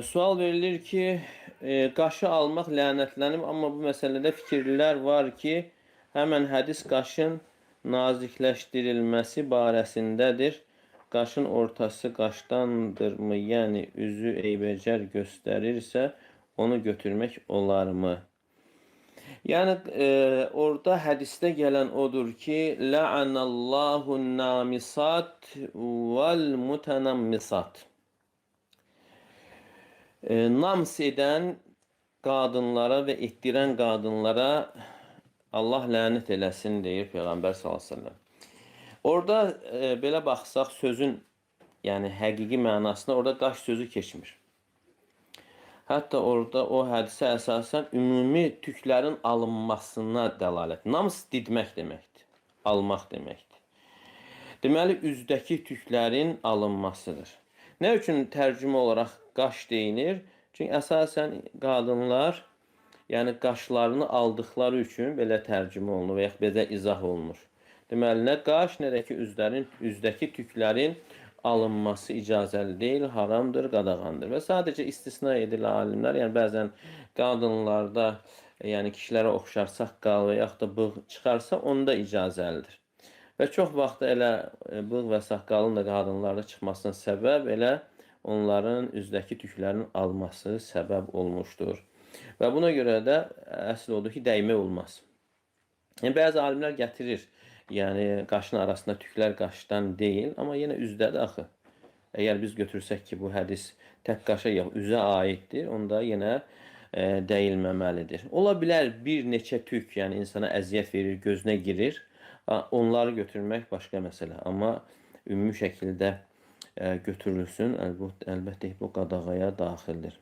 Sual verilir ki, qaşı almaq lənətlənib, amma bu məsələdə fikirlər var ki, həmən hədis qaşın nazikləşdirilməsi barəsindədir. Qaşın ortası qaşdandırmı, yəni üzü eybəcər göstərirsə, onu götürmək olarmı? Yəni, orada hədisdə gələn odur ki, Lə'anəllahun namisat vəl mütənəmmisat. Nams edən qadınlara və etdirən qadınlara Allah lənət eləsin, deyir Peyğəmbər s.ə.v. Orada belə baxsaq sözün, yəni həqiqi mənasına orada qaş sözü keçmir. Hətta orada o hədisə əsasən ümumi tüklərin alınmasına dəlalət. Nams didmək deməkdir, almaq deməkdir. Deməli, üzdəki tüklərin alınmasıdır. Nə üçün tərcümə olaraq qaş deyilir? Çünki əsasən qadınlar, yəni qaşlarını aldıqları üçün belə tərcümə olunur və yaxud belə izah olunur. Deməli, nə qaş, nə də ki, üzdəki tüklərin alınması icazəli deyil, haramdır, qadağandır. Və sadəcə istisna edilir alimlər, yəni bəzən qadınlarda, yəni kişilərə oxşar saqqal və yaxud da bığ çıxarsa, onda icazəlidir. Və çox vaxt elə bığ və saqqalın da qadınlarda çıxmasına səbəb elə onların üzdəki tüklərin alması səbəb olmuşdur. Və buna görə də əsl odur ki, dəymə olmaz. Yəni, bəzi alimlər gətirir, yəni qaşın arasında tüklər qaşdan deyil, amma yenə üzdədir axı. Əgər biz götürsək ki, bu hədis tək qaşa yox, üzə aiddir, onda yenə deyilməməlidir. Ola bilər bir neçə tük, yəni insana əziyyət verir, gözünə girir, onları götürmək başqa məsələ. Amma ümumi şəkildə götürülsün, əlbəttə bu qadağaya daxildir.